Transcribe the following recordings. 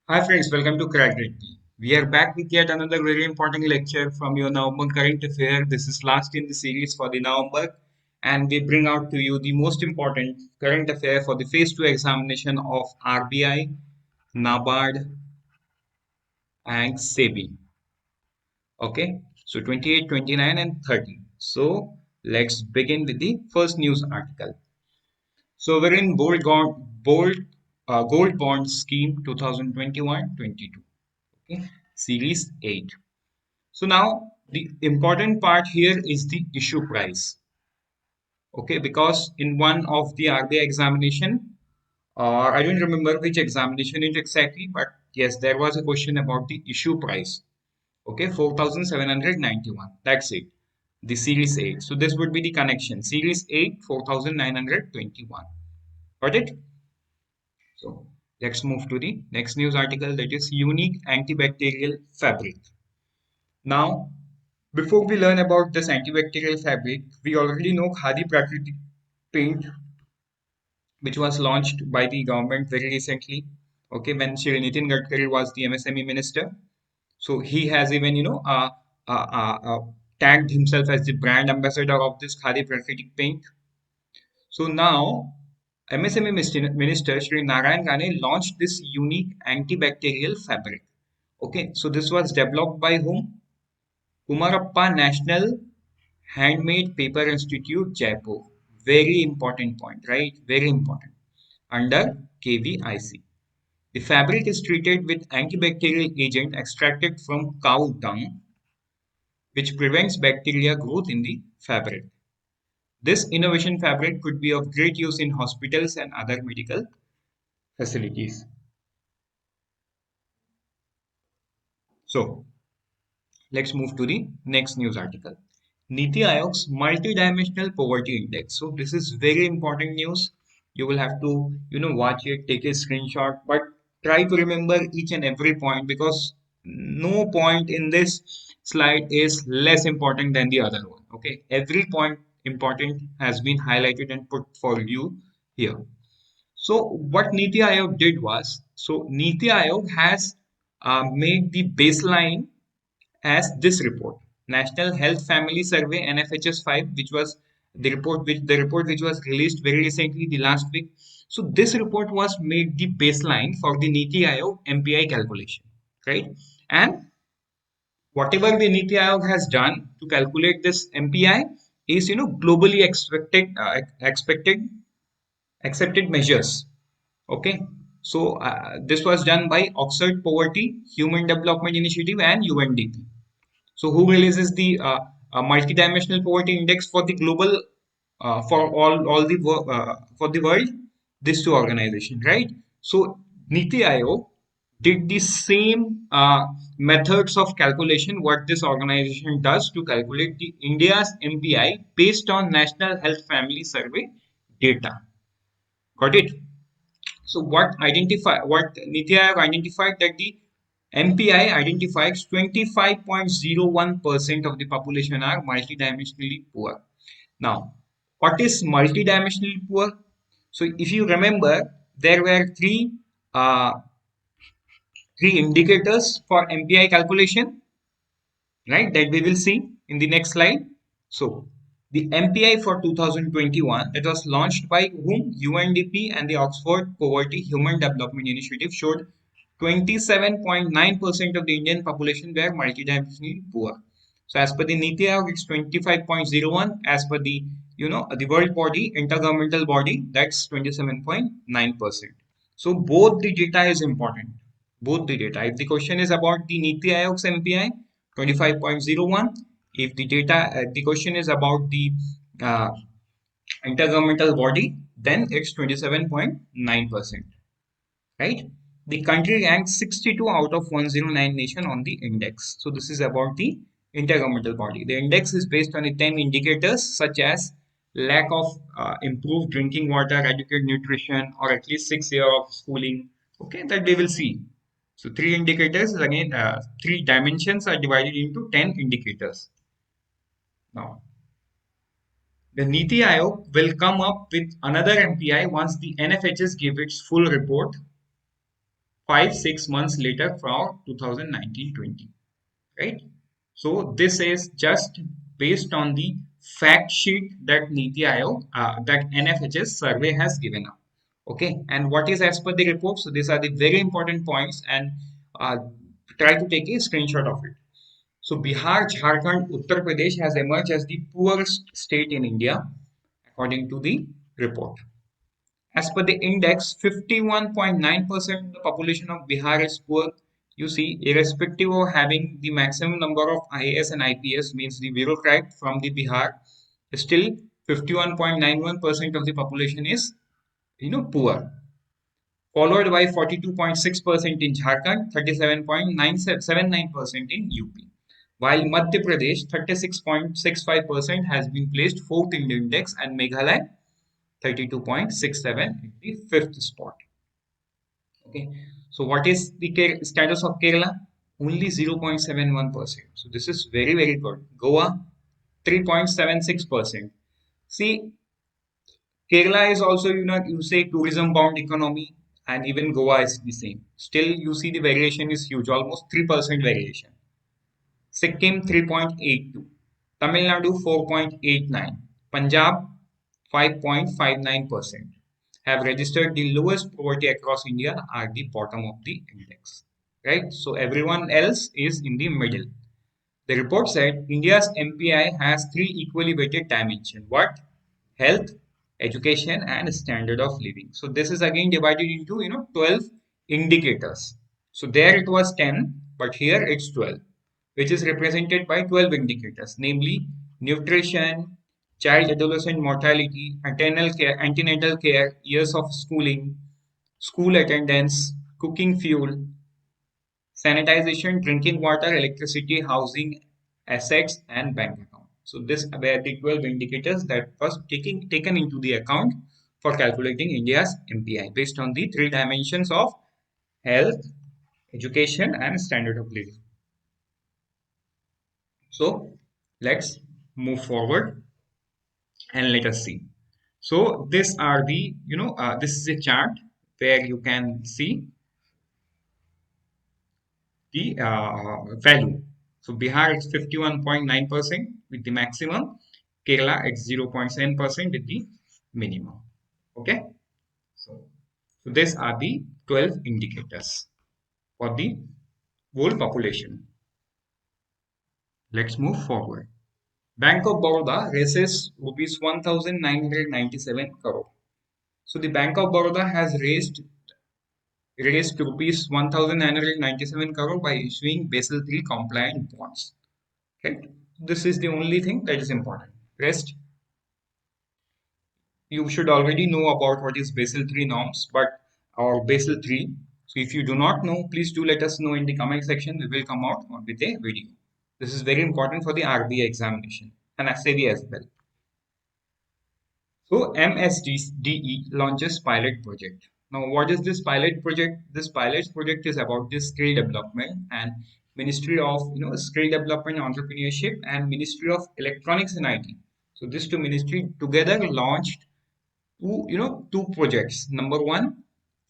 Hi friends, welcome to Crack Reddy. We are back with yet another very important lecture from your November current affair. This is last in the series for the November, and we bring out to you the most important current affair for the phase 2 examination of RBI, NABARD, and SEBI. Okay, so 28, 29, and 30. So let's begin with the first news article. Sovereign Gold Bond Scheme 2021-22. Okay, Series 8. So now the important part here is the issue price. Okay, because in one of the RBI examination, I don't remember which examination it exactly, but yes, there was a question about the issue price. Okay, 4,791. That's it. The Series 8. So this would be the connection. Series 8, 4,921. Got it? So let's move to the next news article, that is unique antibacterial fabric. Now, before we learn about this antibacterial fabric, we already know Khadi Prakriti paint, which was launched by the government very recently. Okay, when Shri Nitin Gadkari was the MSME minister, so he has even tagged himself as the brand ambassador of this Khadi Prakriti paint. So now, MSME Minister Shri Narayan Rane launched this unique antibacterial fabric. Okay, so this was developed by whom? Kumarappa National Handmade Paper Institute, Jaipur. Very important point, right? Very important. Under KVIC. The fabric is treated with antibacterial agent extracted from cow dung, which prevents bacteria growth in the fabric. This innovation fabric could be of great use in hospitals and other medical facilities. So, let's move to the next news article. Niti Aayog's multidimensional poverty index. So this is very important news. You will have to, watch it, take a screenshot, but try to remember each and every point because no point in this slide is less important than the other one. Okay, every point important has been highlighted and put for you here. So what Niti Aayog did was, so Niti Aayog has made the baseline as this report, National Health Family Survey NFHS 5, which was the report which was released very recently, the last week. So this report was made the baseline for the Niti Aayog MPI calculation, right? And whatever the Niti Aayog has done to calculate this MPI is globally expected accepted measures. Okay, so this was done by Oxford Poverty Human Development Initiative and UNDP. So who releases the multidimensional poverty index for the global for all the for the world? These two organizations, right? So Niti Aayog did the same methods of calculation what this organization does to calculate the India's MPI based on National Health Family Survey data. Got it? So what Niti Aayog identified that the MPI identifies 25.01% of the population are multidimensionally poor. Now, what is multidimensionally poor? So if you remember, there were uh, three indicators for MPI calculation, right? That we will see in the next slide. So the MPI for 2021 that was launched by whom? UNDP and the Oxford Poverty Human Development Initiative showed 27.9% of the Indian population were multidimensionally poor. So as per the Niti Aayog, it's 25.01. As per the the world body, intergovernmental body, that's 27.9%. So both the data is important. Both the data. If the question is about the Niti Aayog's MPI, 25.01. If the question is about the uh, intergovernmental body, then it's 27.9%, right? The country ranks 62 out of 109 nation on the index. So this is about the intergovernmental body. The index is based on the 10 indicators such as lack of improved drinking water, adequate nutrition, or at least 6 years of schooling. Okay, that we will see. So three indicators again, three dimensions are divided into 10 indicators. Now, the Niti Aayog will come up with another MPI once the NFHS give its full report. 5 6 months later for 2019-20, right? So this is just based on the fact sheet that Niti Aayog, that NFHS survey has given up. Okay, and what is as per the report? So these are the very important points, and uh, try to take a screenshot of it. So Bihar, Jharkhand, Uttar Pradesh has emerged as the poorest state in India, according to the report. As per the index, 51.9% of the population of Bihar is poor. You see, irrespective of having the maximum number of IAS and IPS, means the bureaucrat from the Bihar, still 51.91% of the population is, poor. Followed by 42.6% in Jharkhand, 37.979% in UP. While Madhya Pradesh, 36.65% has been placed fourth in the index, and Meghalaya 32.67 in the fifth spot. Okay, so what is the status of Kerala? Only 0.71%. So this is very, very good. Goa 3.76%. See, Kerala is also, you say tourism bound economy, and even Goa is the same. Still, you see the variation is huge, almost 3% variation. Sikkim 3.82, Tamil Nadu 4.89, Punjab 5.59% have registered the lowest poverty across India at the bottom of the index. Right? So everyone else is in the middle. The report said India's MPI has three equally weighted dimensions. What? Health, education, and standard of living. So this is again divided into 12 indicators. So there it was 10, but here it's 12, which is represented by 12 indicators, namely nutrition, child adolescent mortality, antenatal care, years of schooling, school attendance, cooking fuel, sanitization, drinking water, electricity, housing, assets, and bank account. So this were the 12 indicators that was taken into the account for calculating India's MPI based on the three dimensions of health, education, and standard of living. So let's move forward and let us see. So this are the, this is a chart where you can see the value. So Bihar is 51.9% with the maximum. Kerala at 0.7% with the minimum. Okay. So, so these are the 12 indicators for the whole population. Let's move forward. Bank of Baroda raises rupees 1997 crore. So the Bank of Baroda has raised rupees 1997 crore by issuing Basel III compliant bonds. Right? This is the only thing that is important. Rest, you should already know about what is Basel III norms, but or Basel III. So if you do not know, please do let us know in the comment section. We will come out with a video. This is very important for the RBI examination and SAB as well. So MSDE launches pilot project. Now, what is this pilot project? This pilot project is about this skill development, and Ministry of Skill Development, Entrepreneurship, and Ministry of Electronics and IT. So these two ministry together launched two projects. Number one,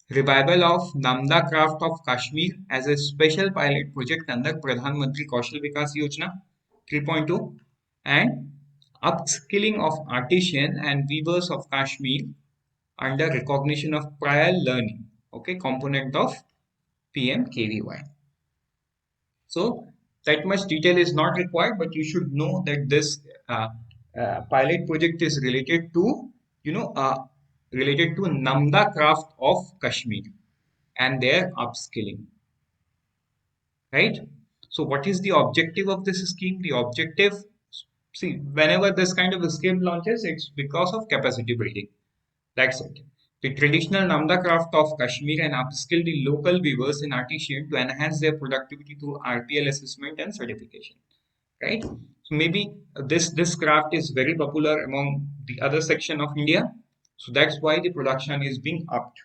revival of Namda Craft of Kashmir as a special pilot project under Pradhan Mantri Kaushal Vikas Yojana 3.2, and upskilling of artisan and weavers of Kashmir under recognition of prior learning, okay, component of PMKVY. So that much detail is not required, but you should know that this pilot project is you know, uh, related to Namda Craft of Kashmir and their upskilling, right? So what is the objective of this scheme? The objective, see, whenever this kind of a scheme launches, it's because of capacity building. That's it. The traditional Namda craft of Kashmir and upskill the local weavers and artisans to enhance their productivity through RPL assessment and certification. Right? So maybe this craft is very popular among the other section of India. So that's why the production is being upped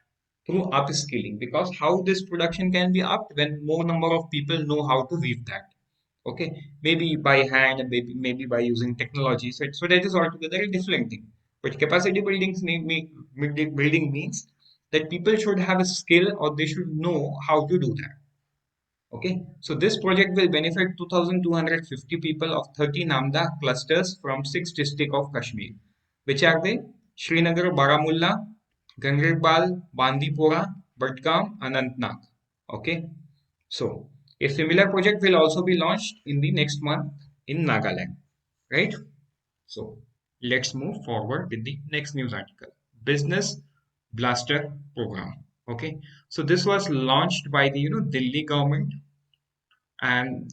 through upskilling. Because how this production can be upped when more number of people know how to weave that. Okay, maybe by hand, and maybe by using technology. So that is altogether a different thing. But capacity building means that people should have a skill or they should know how to do that. Okay, so this project will benefit 2,250 people of 30 Namda clusters from 6 districts of Kashmir, which are they? Srinagar, Baramulla, Gangerbal, Bandipora, Budgam, Anantnag. Okay, so a similar project will also be launched in the next month in Nagaland, right? So let's move forward with the next news article. Business Blaster Program. Okay, so this was launched by the Delhi government, and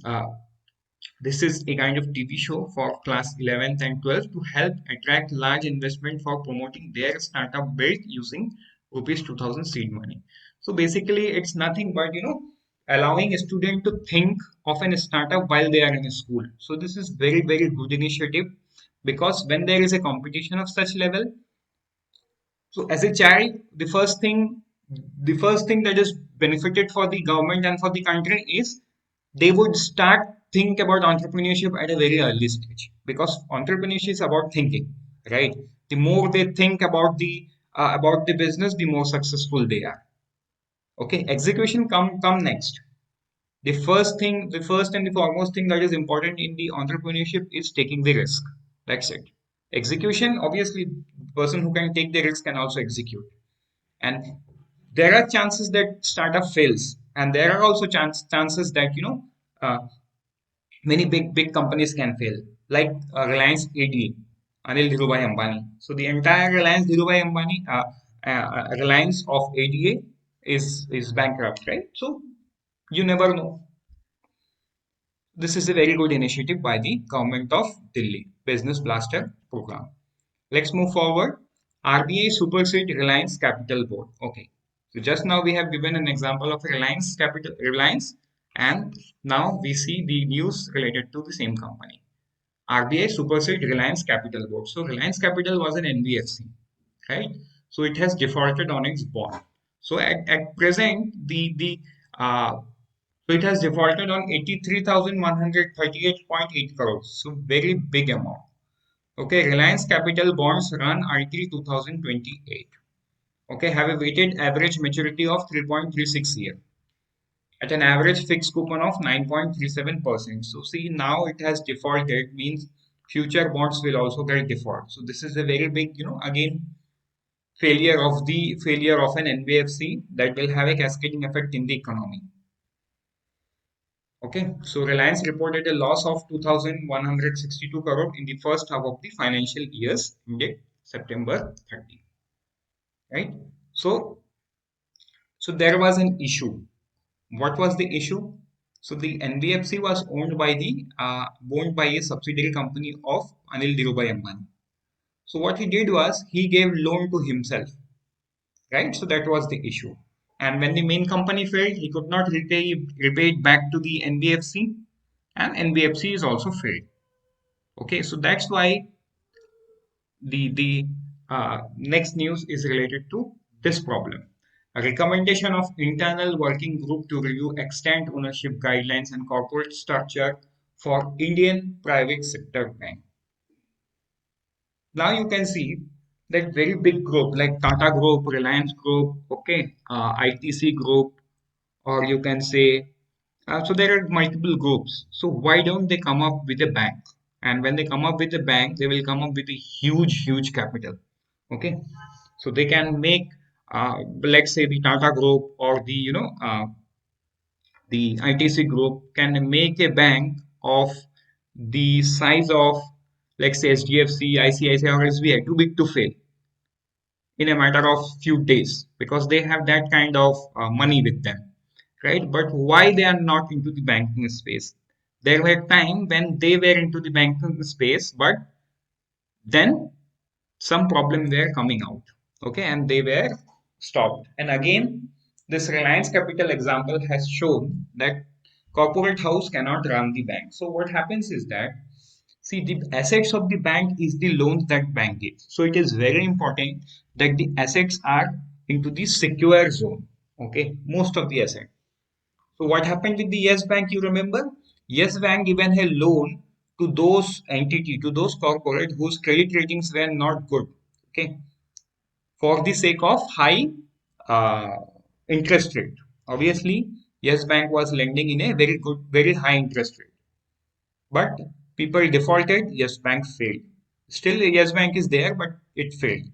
this is a kind of TV show for class 11th and 12th to help attract large investment for promoting their startup built using rupees 2000 seed money. So basically, it's nothing but allowing a student to think of a startup while they are in school. So this is very very good initiative, because when there is a competition of such level, so as a child, the first thing that is benefited for the government and for the country is they would start think about entrepreneurship at a very early stage, because entrepreneurship is about thinking, right? The more they think about the business, the more successful they are. Okay, execution come next. The first and the foremost thing that is important in the entrepreneurship is taking the risk. That's it. Execution, obviously, the person who can take the risk can also execute. And there are chances that startup fails, and there are also chances that uh, many big companies can fail, like Reliance ADA, Anil Dhirubhai Ambani. So the entire Reliance Dhirubhai Ambani, Reliance of ADA is bankrupt, right? So you never know. This is a very good initiative by the government of Delhi, Business Blaster program. Let's move forward. RBI supersede Reliance Capital Board. Okay. So just now we have given an example of Reliance, and now we see the news related to the same company. RBI supersede Reliance Capital Board. So Reliance Capital was an NBFC, right? So it has defaulted on its bond. So at present, the so it has defaulted on 83,138.8 crores. So very big amount. Okay, Reliance Capital bonds run RT 2028. Okay, have a weighted average maturity of 3.36 year at an average fixed coupon of 9.37%. So see, now it has defaulted, means future bonds will also get default. So this is a very big, again, failure of an NBFC that will have a cascading effect in the economy. Okay, so Reliance reported a loss of 2,162 crore in the first half of the financial years ended September 30. Right? So, so there was an issue. What was the issue? So the NBFC was owned by a subsidiary company of Anil Dhirubhai Ambani. So what he did was he gave loan to himself, right? So that was the issue. And when the main company failed, he could not repay it back to the NBFC, and NBFC is also failed. Okay, so that's why the next news is related to this problem. A recommendation of internal working group to review extent ownership guidelines and corporate structure for Indian private sector bank. Now you can see that very big group like Tata Group, Reliance Group, okay, ITC Group, or you can say, so there are multiple groups. So why don't they come up with a bank? And when they come up with a bank, they will come up with a huge capital. Okay, so they can make, let's say, the Tata Group or the ITC Group can make a bank of the size of, let's say, HDFC, ICICI, or SBI, too big to fail in a matter of few days, because they have that kind of money with them, right? But why they are not into the banking space? There were time when they were into the banking space, but then some problem were coming out, okay, and they were stopped. And again, this Reliance Capital example has shown that corporate house cannot run the bank. So what happens is that, see, the assets of the bank is the loans that bank gives. So it is very important that the assets are into the secure zone. Okay, most of the assets. So what happened with the Yes Bank? You remember? Yes Bank given a loan to those entity, to those corporate whose credit ratings were not good. Okay, for the sake of high uh, interest rate. Obviously, Yes Bank was lending in a very good, very high interest rate. But people defaulted, Yes Bank failed. Still, Yes Bank is there, but it failed.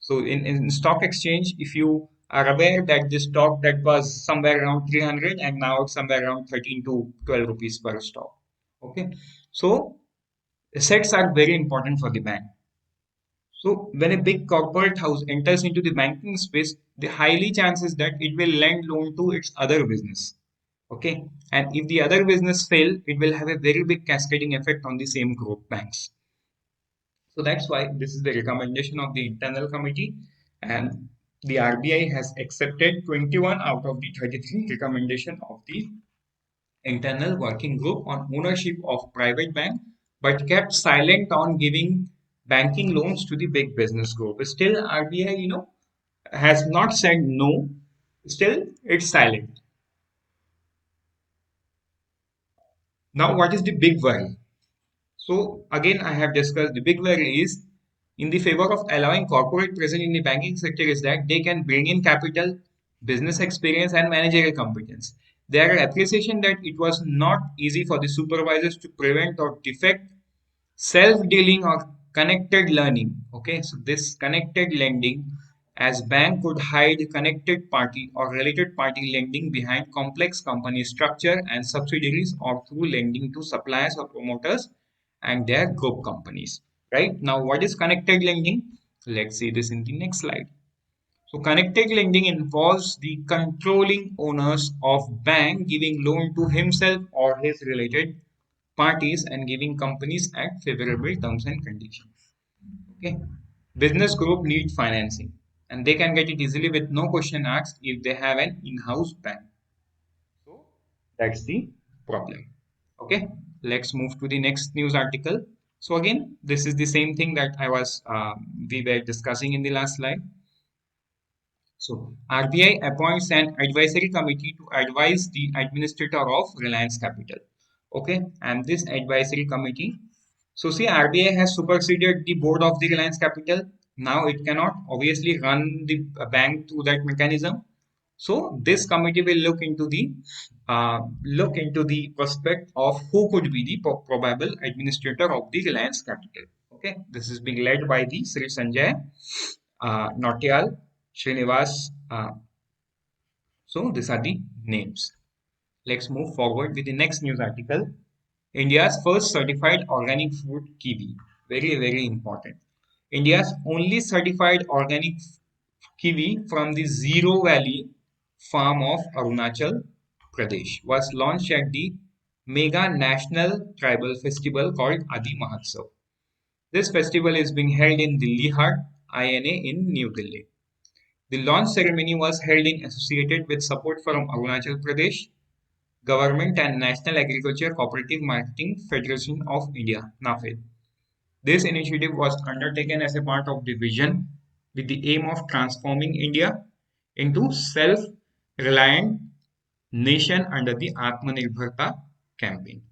So in stock exchange, if you are aware that the stock that was somewhere around 300 and now it's somewhere around 13 to 12 rupees per stock. Okay. So assets are very important for the bank. So when a big corporate house enters into the banking space, the highly chances that it will lend loan to its other business. Okay. And if the other business fail, it will have a very big cascading effect on the same group banks. So that's why this is the recommendation of the internal committee, and the RBI has accepted 21 out of the 33 recommendation of the internal working group on ownership of private bank, but kept silent on giving banking loans to the big business group. Still, RBI, has not said no. Still, it's silent. Now, what is the big worry? So again, I have discussed the big worry is in the favor of allowing corporate presence in the banking sector is that they can bring in capital, business experience, and managerial competence. There are appreciation that it was not easy for the supervisors to prevent or defect self-dealing or connected learning. Okay, so this connected lending as bank could hide connected party or related party lending behind complex company structure and subsidiaries or through lending to suppliers or promoters and their group companies. Right now, what is connected lending? Let's see this in the next slide. So connected lending involves the controlling owners of bank giving loan to himself or his related parties and giving companies at favorable terms and conditions. Okay. Business group need financing and they can get it easily with no question asked if they have an in-house bank. So that's the problem. Okay. Let's move to the next news article. So again, this is the same thing that we were discussing in the last slide. So RBI appoints an advisory committee to advise the administrator of Reliance Capital. Okay, and this advisory committee. So see, RBI has superseded the board of the Reliance Capital. Now it cannot obviously run the bank through that mechanism. So this committee will look into the prospect of who could be the probable administrator of the Reliance Capital. Okay, this is being led by the Sri Sanjay Nautiyal, Srinivas. So these are the names. Let's move forward with the next news article. India's first certified organic fruit kiwi. Very, very important. India's only certified organic kiwi from the Zero Valley farm of Arunachal Pradesh was launched at the mega national tribal festival called Adi Mahotsav. This festival is being held in Delhi Hat, INA in New Delhi. The launch ceremony was held in associated with support from Arunachal Pradesh government and National Agriculture Cooperative Marketing Federation of India (NAFED). This initiative was undertaken as a part of the vision with the aim of transforming India into self-reliant nation under the Atmanirbharta campaign.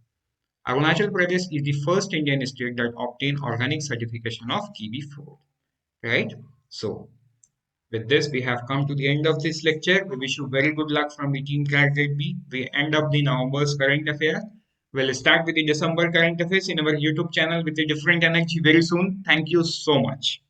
Arunachal Pradesh is the first Indian state that obtained organic certification of kiwi fruit. Right? So with this, we have come to the end of this lecture. We wish you very good luck from the team Graduate B. We end up the November's current affair. We'll start with the December current affairs in our YouTube channel with a different energy very soon. Thank you so much.